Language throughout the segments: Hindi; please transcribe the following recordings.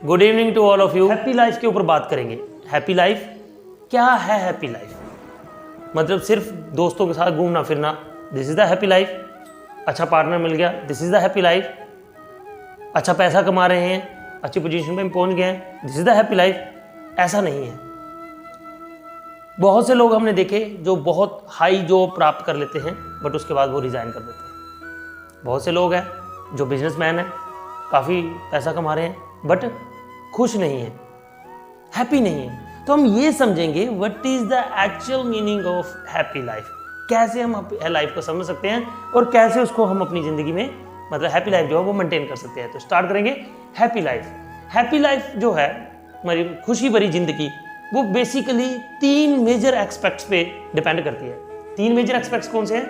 Good evening to all of you. Happy life के ऊपर बात करेंगे। हैप्पी लाइफ क्या है? हैप्पी लाइफ मतलब सिर्फ दोस्तों के साथ घूमना फिरना, this is the happy life. अच्छा पार्टनर मिल गया, this is the happy life. अच्छा पैसा कमा रहे हैं, अच्छी पोजीशन पे पहुंच गए हैं, this is the happy life. ऐसा नहीं है। बहुत से लोग हमने देखे जो बहुत हाई जॉब प्राप्त कर लेते हैं बट उसके बाद वो रिजाइन कर देते हैं। बहुत से लोग हैं जो बिजनेसमैन हैं, काफ़ी पैसा कमा रहे हैं बट खुश नहीं है, हैप्पी नहीं है। तो हम ये समझेंगे what is the actual meaning of happy life. कैसे हम लाइफ को समझ सकते हैं और कैसे उसको हम अपनी ज़िंदगी में मतलब हैप्पी लाइफ जो है वो मेंटेन कर सकते हैं। तो स्टार्ट करेंगे हैप्पी लाइफ। हैप्पी लाइफ जो है हमारी खुशी भरी ज़िंदगी, वो बेसिकली 3 मेजर एस्पेक्ट्स पे डिपेंड करती है। 3 मेजर एस्पेक्ट्स कौन से हैं?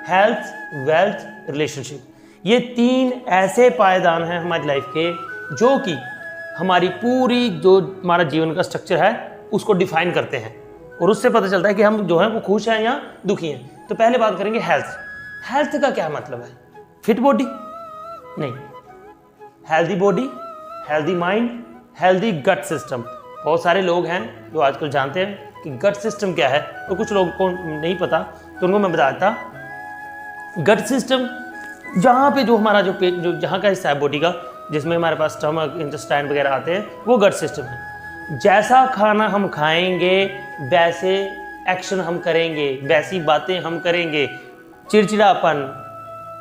Health, wealth, relationship. ये 3 ऐसे पायदान हैं हमारी लाइफ के जो कि हमारी पूरी जो हमारा जीवन का स्ट्रक्चर है उसको डिफाइन करते हैं और उससे पता चलता है कि हम जो है वो खुश हैं या दुखी हैं। तो पहले बात करेंगे हेल्थ। हेल्थ का क्या मतलब है? फिट बॉडी नहीं, healthy body, healthy mind, healthy gut system. बहुत सारे लोग हैं जो आजकल जानते हैं कि गट सिस्टम क्या है और कुछ लोगों को नहीं पता, तो उनको मैं बताता। गट सिस्टम जहाँ पे जो हमारा जो पेट जो जहाँ का हिस्सा है बॉडी का, जिसमें हमारे पास स्टमक, इंटेस्टाइन वगैरह आते हैं, वो गट सिस्टम है। जैसा खाना हम खाएंगे वैसे एक्शन हम करेंगे, वैसी बातें हम करेंगे। चिड़चिड़ापन,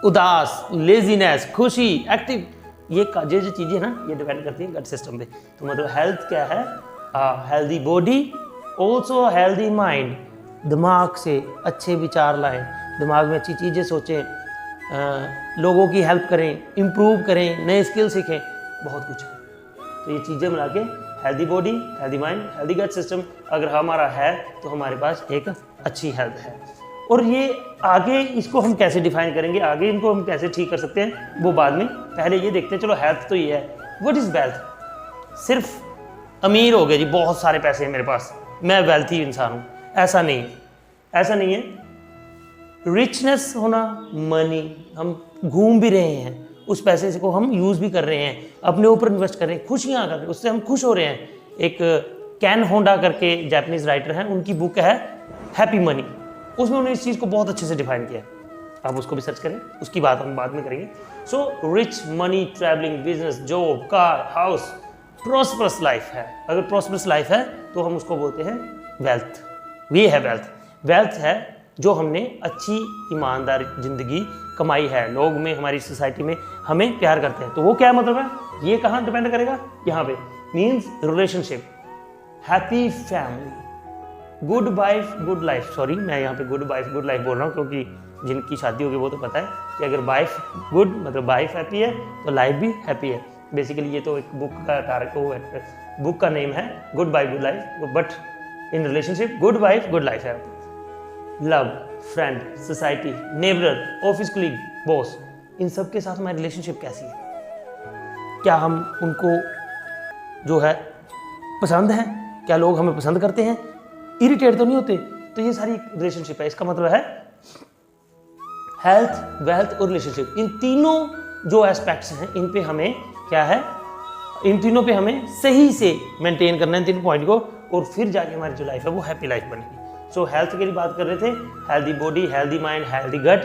उदास, लेजीनेस, खुशी, एक्टिव, ये जो चीज़ें ना ये डिपेंड करती है गट सिस्टम पे। तो मतलब हेल्थ क्या है? Healthy body, also healthy mind. दिमाग से अच्छे विचार लाएं, दिमाग में अच्छी चीज़ें सोचें, लोगों की हेल्प करें, इम्प्रूव करें, नए स्किल सीखें, बहुत कुछ है। तो ये चीज़ें मिला के healthy body, healthy mind, healthy gut system अगर हमारा है तो हमारे पास एक अच्छी हेल्थ है। और ये आगे इसको हम कैसे डिफाइन करेंगे, आगे इनको हम कैसे ठीक कर सकते हैं वो बाद में। पहले ये देखते हैं। चलो हेल्थ तो ये है। What is wealth? सिर्फ अमीर हो गए जी, बहुत सारे पैसे हैं मेरे पास, मैं वेल्थी इंसान हूँ, ऐसा नहीं है। ऐसा नहीं है। रिचनेस होना, मनी, हम घूम भी रहे हैं, उस पैसे को हम यूज़ भी कर रहे हैं, अपने ऊपर इन्वेस्ट कर रहे हैं, खुशियाँ कर रहे हैं, उससे हम खुश हो रहे हैं। एक कैन होंडा करके जापानीज राइटर हैं, उनकी बुक है हैप्पी मनी, उसमें उन्होंने इस चीज़ को बहुत अच्छे से डिफाइन किया है। आप उसको भी सर्च करें, उसकी बात हम बाद में करेंगे। So rich, money, travelling, business, job, car, house, prosperous life है। अगर प्रॉस्परस लाइफ है तो हम उसको बोलते हैं वेल्थ। ये है वेल्थ। वेल्थ है जो हमने अच्छी ईमानदार ज़िंदगी कमाई है, लोग में, हमारी सोसाइटी में हमें प्यार करते हैं। तो वो क्या मतलब है? ये कहाँ डिपेंड करेगा? यहाँ पे means relationship, happy family, good wife good life. Sorry, मैं यहाँ पे गुड वाइफ गुड लाइफ बोल रहा हूँ क्योंकि जिनकी शादी होगी वो तो पता है कि अगर वाइफ गुड मतलब वाइफ हैप्पी है तो लाइफ भी हैप्पी है। बेसिकली ये तो एक बुक का कारक है, बुक का नेम है good wife good life, but in relationship good wife good life है। Love, friend, society, neighbour, office colleague, boss, इन सब के साथ हमारी रिलेशनशिप कैसी है? क्या हम उनको जो है पसंद है? क्या लोग हमें पसंद करते हैं? इरिटेट तो नहीं होते? तो ये सारी रिलेशनशिप है। इसका मतलब है हेल्थ, वेल्थ और रिलेशनशिप, इन तीनों जो एस्पेक्ट्स हैं इन पे हमें क्या है, इन तीनों पे हमें सही से मेंटेन करना है, इन तीनों पॉइंट को, और फिर जाके हमारी जो लाइफ है वो हैप्पी लाइफ बनेगी। सो हेल्थ की बात कर रहे थे, healthy body, healthy mind, healthy gut.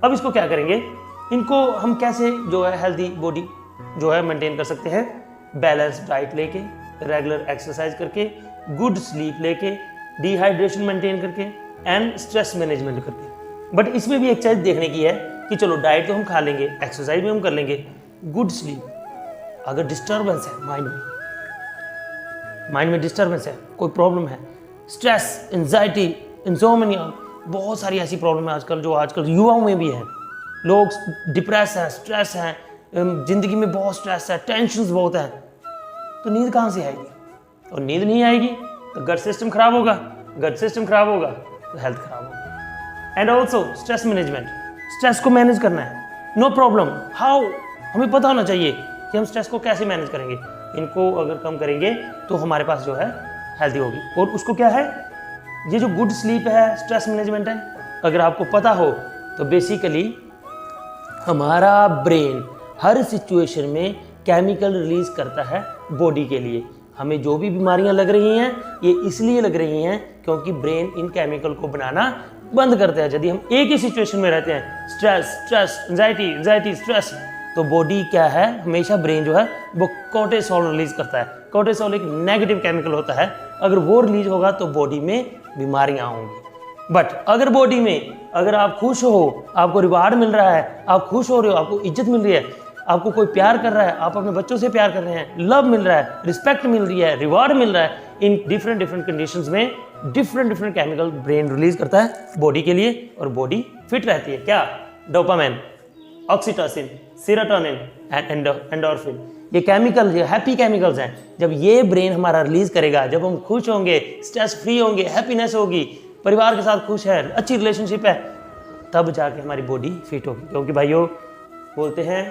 अब इसको क्या करेंगे? इनको हम कैसे जो है हेल्दी बॉडी जो है मेंटेन कर सकते हैं? बैलेंस डाइट लेके, रेगुलर एक्सरसाइज करके, गुड स्लीप लेके, डिहाइड्रेशन मेंटेन करके एंड स्ट्रेस मैनेजमेंट करके। बट इसमें भी एक चीज़ देखने की है कि चलो डाइट तो हम खा लेंगे, एक्सरसाइज भी हम कर लेंगे, गुड स्लीप। अगर डिस्टर्बेंस है माइंड में डिस्टर्बेंस है, कोई प्रॉब्लम है, स्ट्रेस, एंजाइटी, इंसोम्निया, बहुत सारी ऐसी प्रॉब्लम है आजकल युवाओं में भी है। लोग डिप्रेस हैं, स्ट्रेस हैं, ज़िंदगी में बहुत स्ट्रेस है, टेंशन बहुत है, तो नींद कहाँ से आएगी? और नींद नहीं आएगी तो गट सिस्टम खराब होगा, गट सिस्टम खराब होगा तो हेल्थ खराब होगा। And also stress management, stress को मैनेज करना है, नो प्रॉब्लम हाउ, हमें पता होना चाहिए कि हम स्ट्रेस को कैसे मैनेज करेंगे। इनको अगर कम करेंगे तो हमारे पास जो है हेल्दी होगी। और उसको क्या है, ये जो गुड स्लीप है, स्ट्रेस मैनेजमेंट है, अगर आपको पता हो तो बेसिकली हमारा ब्रेन हर सिचुएशन में केमिकल रिलीज करता है बॉडी के लिए। हमें जो भी बीमारियां लग रही हैं ये इसलिए लग रही हैं क्योंकि ब्रेन इन केमिकल को बनाना बंद करता है। यदि हम एक ही सिचुएशन में रहते हैं, stress stress anxiety anxiety stress, तो बॉडी क्या है, हमेशा ब्रेन जो है वो कोर्टिसोल रिलीज करता है। कोर्टिसोल एक नेगेटिव केमिकल होता है, अगर वो रिलीज होगा तो बॉडी में बीमारियां होंगी। बट अगर बॉडी में अगर आप खुश हो, आपको रिवार्ड मिल रहा है, आप खुश हो रहे हो, आपको इज्जत मिल रही है, आपको कोई प्यार कर रहा है, आप अपने बच्चों से प्यार कर रहे हैं, लव मिल रहा है, रिस्पेक्ट मिल रही है, रिवार्ड मिल रहा है, इन डिफरेंट कंडीशंस में डिफरेंट केमिकल ब्रेन रिलीज करता है बॉडी के लिए और बॉडी फिट रहती है। क्या? Dopamine, oxytocin, serotonin and endorphin, ये केमिकल, ये हैप्पी केमिकल्स हैं। जब ये ब्रेन हमारा रिलीज करेगा, जब हम खुश होंगे, स्ट्रेस फ्री होंगे, हैप्पीनेस होगी, परिवार के साथ खुश है, अच्छी रिलेशनशिप है, तब जाके हमारी बॉडी फिट होगी। क्योंकि भाइयों बोलते हैं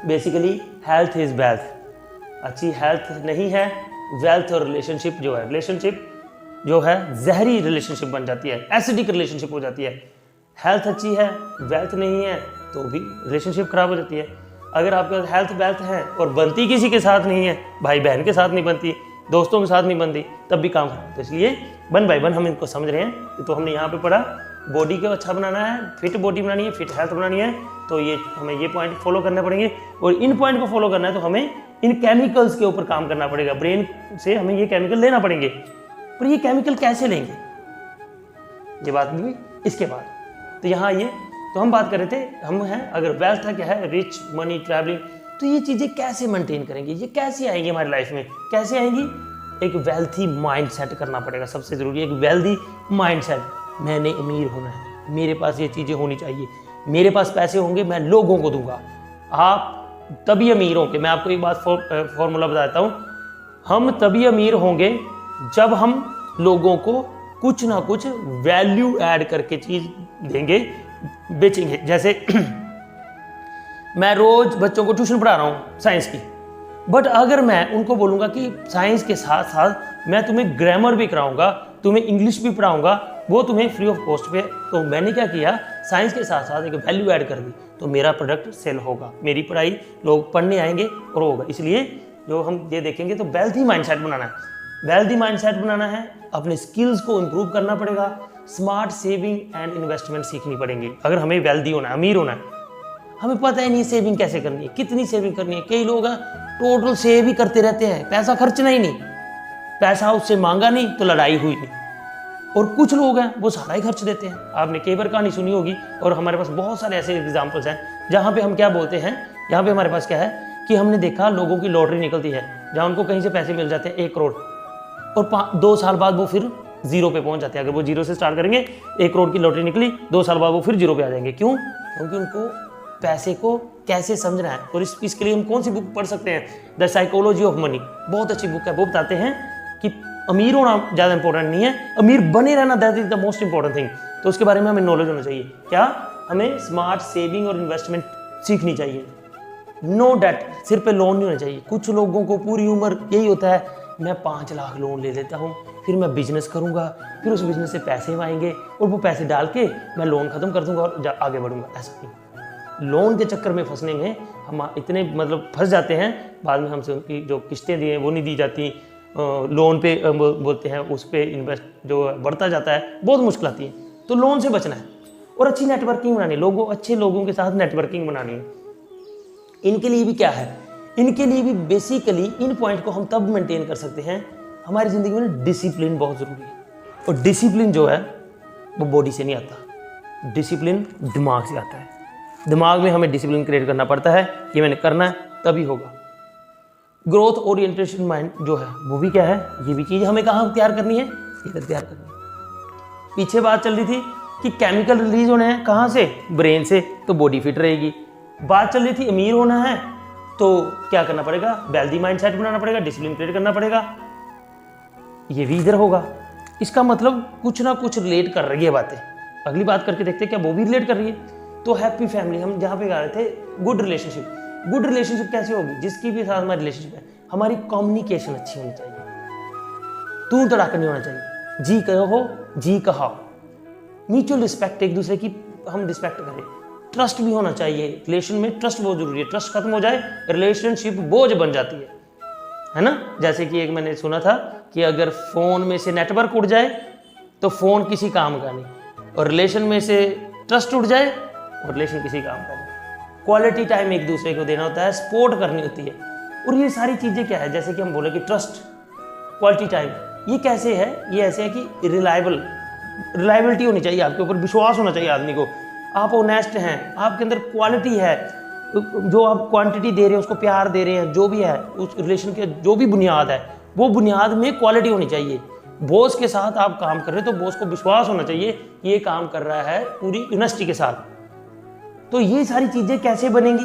बेसिकली हेल्थ इज वेल्थ। अच्छी हेल्थ नहीं है, वेल्थ और रिलेशनशिप जो है, रिलेशनशिप जो है जहरी रिलेशनशिप बन जाती है, एसिडिक रिलेशनशिप हो जाती है। हेल्थ अच्छी है, वेल्थ नहीं है तो भी रिलेशनशिप खराब हो जाती है। अगर आपके पास हेल्थ वेल्थ है और बनती किसी के साथ नहीं है, भाई बहन के साथ नहीं बनती, दोस्तों के साथ नहीं बनती, तब भी काम खराब। तो इसलिए वन बाय वन हम इनको समझ रहे हैं। तो हमने यहाँ पे पढ़ा बॉडी को अच्छा बनाना है, फिट बॉडी बनानी है, फिट हेल्थ बनानी है, तो ये हमें ये पॉइंट फॉलो करने पड़ेंगे। और इन पॉइंट को फॉलो करना है तो हमें इन केमिकल्स के ऊपर काम करना पड़ेगा। ब्रेन से हमें ये केमिकल लेना पड़ेंगे। पर ये केमिकल कैसे लेंगे, ये बात भी इसके बाद। तो यहाँ ये तो हम बात कर रहे थे, हम हैं अगर वेल्थ है, क्या है, रिच, मनी, ट्रैवलिंग, तो ये चीज़ें कैसे मेंटेन करेंगे, ये कैसे आएंगी हमारी लाइफ में, कैसे आएंगी? एक वेल्थी माइंड सेट करना पड़ेगा। सबसे ज़रूरी एक वेल्थी माइंड सेट। मैंने अमीर होना है, मेरे पास ये चीज़ें होनी चाहिए, मेरे पास पैसे होंगे, मैं लोगों को दूंगा। आप तभी अमीर होंगे। मैं आपको एक बात फॉर्मूला बता देता हूँ, हम तभी अमीर होंगे जब हम लोगों को कुछ ना कुछ वैल्यू ऐड करके चीज़ देंगे, बेचेंगे। जैसे मैं रोज बच्चों को ट्यूशन पढ़ा रहा हूँ साइंस की, बट अगर मैं उनको बोलूँगा कि साइंस के साथ साथ मैं तुम्हें ग्रामर भी कराऊंगा, तुम्हें इंग्लिश भी पढ़ाऊंगा, वो तुम्हें फ्री ऑफ कॉस्ट पे, तो मैंने क्या किया, साइंस के साथ साथ एक वैल्यू ऐड कर दी, तो मेरा प्रोडक्ट सेल होगा, मेरी पढ़ाई लोग पढ़ने आएंगे और होगा। इसलिए जो हम ये देखेंगे तो वेल्थी माइंडसेट बनाना है। वेल्थी माइंडसेट बनाना है, अपने स्किल्स को इम्प्रूव करना पड़ेगा, स्मार्ट सेविंग एंड इन्वेस्टमेंट सीखनी पड़ेंगी। अगर हमें वेल्थी होना है, अमीर होना है, हमें पता ही नहीं सेविंग कैसे करनी है, कितनी सेविंग करनी है। कई लोग टोटल सेव ही करते रहते हैं, पैसा खर्चना ही नहीं, पैसा उससे मांगा नहीं तो लड़ाई हुई नहीं। और कुछ लोग हैं वो सारा ही खर्च देते हैं। आपने कई बार कहानी सुनी होगी, और हमारे पास बहुत सारे ऐसे एग्जाम्पल्स हैं जहाँ पे हम क्या बोलते हैं, यहाँ पे हमारे पास क्या है कि हमने देखा लोगों की लॉटरी निकलती है, जहाँ उनको कहीं से पैसे मिल जाते हैं 1 करोड़, और 2 साल बाद वो फिर जीरो पे पहुंच जाते हैं। अगर वो जीरो से स्टार्ट करेंगे, 1 करोड़ की लॉटरी निकली, 2 साल बाद वो फिर जीरो पे आ जाएंगे। क्यों? क्योंकि उनको पैसे को कैसे समझना है। और इसके लिए हम कौन सी बुक पढ़ सकते हैं? द साइकोलॉजी ऑफ मनी, बहुत अच्छी बुक है। वो बताते हैं कि अमीर होना ज़्यादा इंपॉर्टेंट नहीं है, अमीर बने रहना that is the most important thing. तो उसके बारे में हमें नॉलेज होना चाहिए। क्या? हमें स्मार्ट सेविंग और इन्वेस्टमेंट सीखनी चाहिए। नो डेट, सिर पे लोन नहीं होना चाहिए। कुछ लोगों को पूरी उम्र यही होता है, मैं 5 लाख लोन ले लेता हूँ, फिर मैं बिजनेस करूँगा, फिर उस बिजनेस से पैसे आएंगे और वो पैसे डाल के मैं लोन खत्म कर दूंगा और आगे बढ़ूंगा। ऐसा नहीं, लोन के चक्कर में फंसने में हम इतने फंस जाते हैं, बाद में हमसे उनकी जो किस्तें दी हैं वो नहीं दी जाती, लोन पे बोलते हैं उस पर इन्वेस्ट जो बढ़ता जाता है, बहुत मुश्किल आती है। तो लोन से बचना है और अच्छी नेटवर्किंग बनानी है, अच्छे लोगों के साथ नेटवर्किंग बनानी है। इनके लिए भी क्या है, इनके लिए भी बेसिकली इन पॉइंट को हम तब मेंटेन कर सकते हैं, हमारी ज़िंदगी में डिसिप्लिन बहुत ज़रूरी है। और डिसिप्लिन जो है वो बॉडी से नहीं आता, डिसिप्लिन दिमाग से आता है। दिमाग में हमें डिसिप्लिन क्रिएट करना पड़ता है, ये मैंने करना है तभी होगा। ग्रोथ ओरिएंटेशन माइंड जो है वो भी क्या है, ये भी चीज़ हमें कहाँ तैयार करनी है, इधर तैयार करनी है। पीछे बात चल रही थी कि केमिकल रिलीज होने हैं कहाँ से, ब्रेन से, तो बॉडी फिट रहेगी। बात चल रही थी अमीर होना है तो क्या करना पड़ेगा, वेल्दी माइंडसेट बनाना पड़ेगा, डिसिप्लिन क्रिएट करना पड़ेगा, ये भी इधर होगा। इसका मतलब कुछ ना कुछ रिलेट कर रही है बातें। अगली बात करके देखते हैं क्या वो भी रिलेट कर रही है। तो हैप्पी फैमिली, हम जहाँ पे गा रहे थे, गुड रिलेशनशिप। गुड रिलेशनशिप कैसे होगी, जिसकी भी साथ हमारी रिलेशनशिप है, हमारी कम्युनिकेशन अच्छी होनी चाहिए, तू तड़ाक नहीं होना चाहिए, जी कहो जी कहाओ, म्यूचुअल रिस्पेक्ट, एक दूसरे की हम रिस्पेक्ट करें, ट्रस्ट भी होना चाहिए। रिलेशन में ट्रस्ट बहुत जरूरी है। ट्रस्ट खत्म हो जाए, रिलेशनशिप बोझ बन जाती है ना। जैसे कि एक मैंने सुना था कि अगर फ़ोन में से नेटवर्क उड़ जाए तो फ़ोन किसी काम का नहीं, और रिलेशन में से ट्रस्ट उड़ जाए और रिलेशन किसी काम का नहीं। क्वालिटी टाइम एक दूसरे को देना होता है, सपोर्ट करनी होती है। और ये सारी चीज़ें क्या है, जैसे कि हम बोले कि ट्रस्ट, क्वालिटी टाइम, ये कैसे है? ये ऐसे है कि रिलायबिलिटी होनी चाहिए, आपके ऊपर विश्वास होना चाहिए आदमी को। आप ऑनेस्ट हैं, आपके अंदर क्वालिटी है, जो आप क्वांटिटी दे रहे हैं, उसको प्यार दे रहे हैं, जो भी है उस रिलेशन के जो भी बुनियाद है, वो बुनियाद में क्वालिटी होनी चाहिए। बॉस के साथ आप काम कर रहे हैं तो बॉस को विश्वास होना चाहिए कि ये काम कर रहा है पूरी यूनिवर्सिटी के साथ। तो ये सारी चीजें कैसे बनेंगी,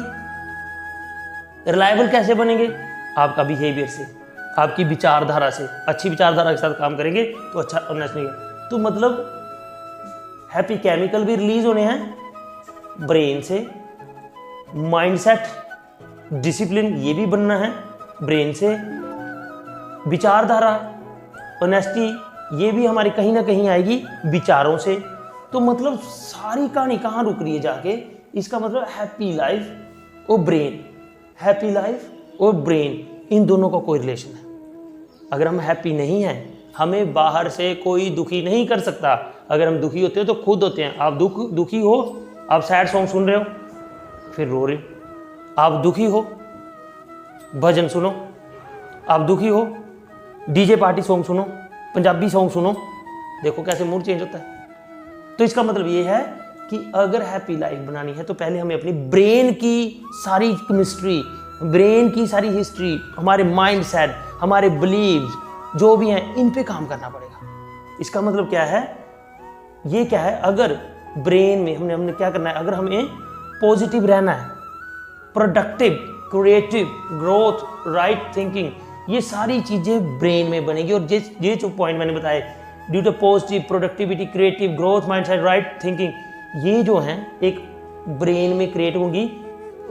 रिलायबल कैसे बनेंगे? आपका बिहेवियर से, आपकी विचारधारा से। अच्छी विचारधारा के साथ काम करेंगे तो अच्छा ऑनेस्ट नहीं है। तो मतलब हैप्पी केमिकल भी रिलीज होने हैं ब्रेन से, माइंडसेट, डिसिप्लिन ये भी बनना है ब्रेन से, विचारधारा, ऑनेस्टी ये भी हमारी कहीं ना कहीं आएगी विचारों से। तो मतलब सारी कहानी कहाँ रुक रही है जाके? इसका मतलब हैप्पी लाइफ और ब्रेन, हैप्पी लाइफ और ब्रेन, इन दोनों का कोई रिलेशन है। अगर हम हैप्पी नहीं हैं, हमें बाहर से कोई दुखी नहीं कर सकता। अगर हम दुखी होते हैं तो खुद होते हैं। आप दुखी हो, आप सैड सॉन्ग सुन रहे हो, फिर रो रहे हो। आप दुखी हो, भजन सुनो। आप दुखी हो, डीजे पार्टी सॉन्ग सुनो, पंजाबी सॉन्ग सुनो, देखो कैसे मूड चेंज होता है। तो इसका मतलब ये है कि अगर हैप्पी लाइफ बनानी है तो पहले हमें अपनी ब्रेन की सारी केमिस्ट्री, ब्रेन की सारी हिस्ट्री, हमारे माइंड सेट, हमारे बिलीव्स जो भी हैं, इन पे काम करना पड़ेगा। इसका मतलब क्या है? ये क्या है, अगर ब्रेन में हमने क्या करना है, अगर हमें पॉजिटिव रहना है, productive, creative, growth, right thinking, ये सारी चीजें ब्रेन में बनेगी। और ये जो पॉइंट मैंने बताए, due to positive, productivity, creative, growth, mindset, right thinking, ये जो हैं एक ब्रेन में क्रिएट होंगी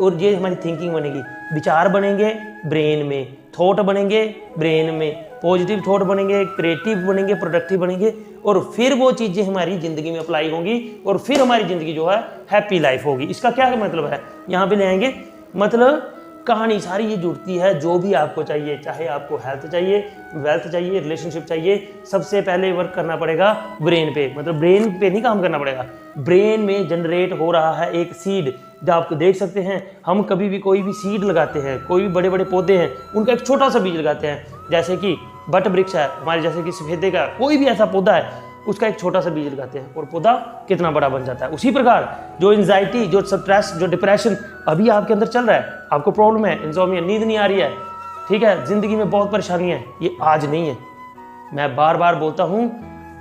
और ये हमारी थिंकिंग बनेगी। विचार बनेंगे ब्रेन में, थॉट बनेंगे ब्रेन में, पॉजिटिव थॉट बनेंगे, क्रिएटिव बनेंगे, प्रोडक्टिव बनेंगे, और फिर वो चीज़ें हमारी ज़िंदगी में अप्लाई होंगी और फिर हमारी ज़िंदगी जो है हैप्पी लाइफ होगी। इसका क्या मतलब है, यहाँ पे ले आएंगे, मतलब कहानी सारी ये जुड़ती है। जो भी आपको चाहिए, चाहे आपको हेल्थ चाहिए, वेल्थ चाहिए, रिलेशनशिप चाहिए, सबसे पहले वर्क करना पड़ेगा ब्रेन पे। मतलब ब्रेन पे नहीं काम करना पड़ेगा, ब्रेन में जनरेट हो रहा है एक सीड, जो आपको देख सकते हैं। हम कभी भी कोई भी सीड लगाते हैं, कोई भी बड़े बड़े पौधे हैं, उनका एक छोटा सा बीज लगाते हैं। जैसे कि बट वृक्ष है हमारे, जैसे कि सफेदे का कोई भी ऐसा पौधा है, उसका एक छोटा सा बीज लगाते हैं और पौधा कितना बड़ा बन जाता है। उसी प्रकार जो एंजाइटी, जो स्ट्रेस, जो डिप्रेशन अभी आपके अंदर चल रहा है, आपको प्रॉब्लम है, इंसोम्निया, नींद नहीं आ रही है, ठीक है, जिंदगी में बहुत परेशानी है, ये आज नहीं है। मैं बार बार बोलता हूँ,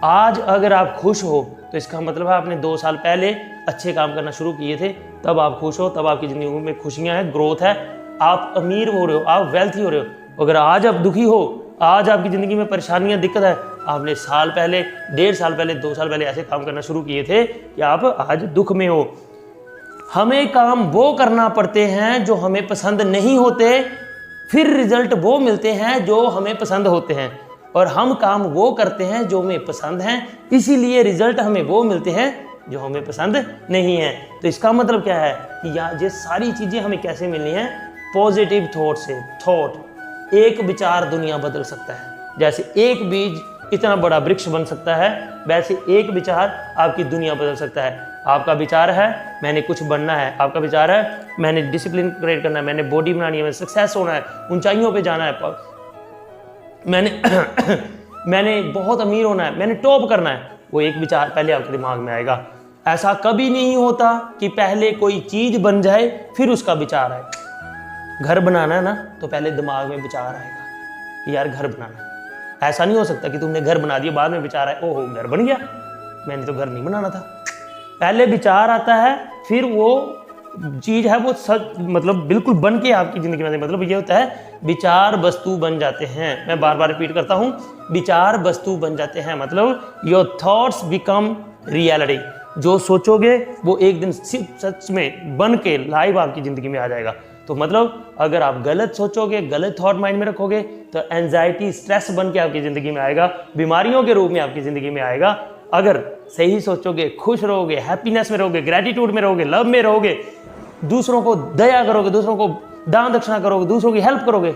आज अगर आप खुश हो तो इसका मतलब है आपने 2 साल पहले अच्छे काम करना शुरू किए थे, तब आप खुश हो, तब आपकी ज़िंदगी में खुशियाँ हैं, ग्रोथ है, आप अमीर हो रहे हो, आप वेल्थी हो रहे हो। अगर आज आप दुखी हो, आज आपकी ज़िंदगी में परेशानियाँ, दिक्कत है, आपने साल पहले, 1.5 साल पहले, 2 साल पहले ऐसे काम करना शुरू किए थे कि आप आज दुख में हो। हमें काम वो करना पड़ते हैं जो हमें पसंद नहीं होते, फिर रिजल्ट वो मिलते हैं जो हमें पसंद होते हैं, और हम काम वो करते हैं जो हमें पसंद हैं, इसीलिए रिजल्ट हमें वो मिलते हैं जो हमें पसंद नहीं है। तो इसका मतलब क्या है कि ये सारी चीज़ें हमें कैसे मिलनी है? पॉजिटिव थॉट से। थॉट, एक विचार दुनिया बदल सकता है। जैसे एक बीज इतना बड़ा वृक्ष बन सकता है, वैसे एक विचार आपकी दुनिया बदल सकता है। आपका विचार है मैंने कुछ बनना है, आपका विचार है मैंने डिसिप्लिन क्रिएट करना है, मैंने बॉडी बनानी है, मैंने सक्सेस होना है, ऊंचाइयों पे जाना है, मैंने बहुत अमीर होना है, मैंने टॉप करना है, वो एक विचार पहले आपके दिमाग में आएगा। ऐसा कभी नहीं होता कि पहले कोई चीज़ बन जाए फिर उसका विचार आए। घर बनाना है ना, तो पहले दिमाग में विचार आएगा कि यार घर बनाना है। ऐसा नहीं हो सकता कि तुमने घर बना दिया बाद में विचार आए ओहो घर बन गया, मैंने तो घर नहीं बनाना था। पहले विचार आता है, फिर वो चीज़ है वो सच, मतलब बिल्कुल बन के आपकी ज़िंदगी में। मतलब ये होता है विचार वस्तु बन जाते हैं। मैं बार बार रिपीट करता हूँ, विचार वस्तु बन जाते हैं। मतलब योर थॉट्स बिकम रियलिटी। जो सोचोगे वो एक दिन सिर्फ सच में बन के लाइव आपकी ज़िंदगी में आ जाएगा। तो मतलब अगर आप गलत सोचोगे, गलत थॉट माइंड में रखोगे, तो एंजाइटी, स्ट्रेस बन के आपकी ज़िंदगी में आएगा, बीमारियों के रूप में आपकी ज़िंदगी में आएगा। अगर सही सोचोगे, खुश रहोगे, हैप्पीनेस में रहोगे, ग्रेटिट्यूड में रहोगे, लव में रहोगे, दूसरों को दया करोगे, दूसरों को दान दक्षिणा करोगे, दूसरों की हेल्प करोगे,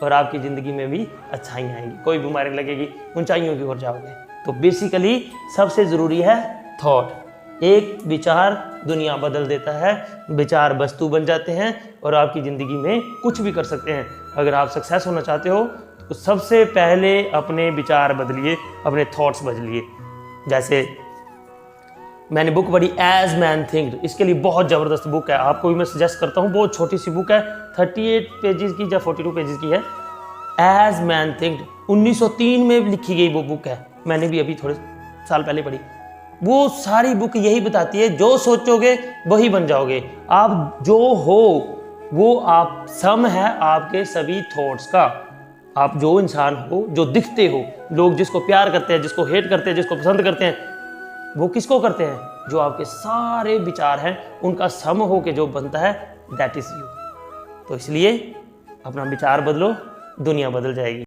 और आपकी ज़िंदगी में भी अच्छाइयाँ आएंगी, कोई बीमारी लगेगी, ऊंचाइयों की ओर जाओगे। तो बेसिकली सबसे ज़रूरी है थॉट। एक विचार दुनिया बदल देता है, विचार वस्तु बन जाते हैं और आपकी ज़िंदगी में कुछ भी कर सकते हैं। अगर आप सक्सेस होना चाहते हो तो सबसे पहले अपने विचार बदलिए, अपने थॉट्स बदलिए। जैसे मैंने बुक पढ़ी एज मैन थिंक, इसके लिए बहुत ज़बरदस्त बुक है, आपको भी मैं सजेस्ट करता हूँ। बहुत छोटी सी बुक है, 38 पेजेस की या 42 पेजेस की है। एज मैन थिंक 1903 में लिखी गई वो बुक है, मैंने भी अभी थोड़े साल पहले पढ़ी। वो सारी बुक यही बताती है, जो सोचोगे वही बन जाओगे। आप जो हो वो आप सम है आपके सभी थॉट्स का। आप जो इंसान हो, जो दिखते हो, लोग जिसको प्यार करते हैं, जिसको हेट करते हैं, जिसको पसंद करते हैं, वो किसको करते हैं? जो आपके सारे विचार हैं उनका सम हो के जो बनता है, दैट इज यू। तो इसलिए अपना विचार बदलो, दुनिया बदल जाएगी।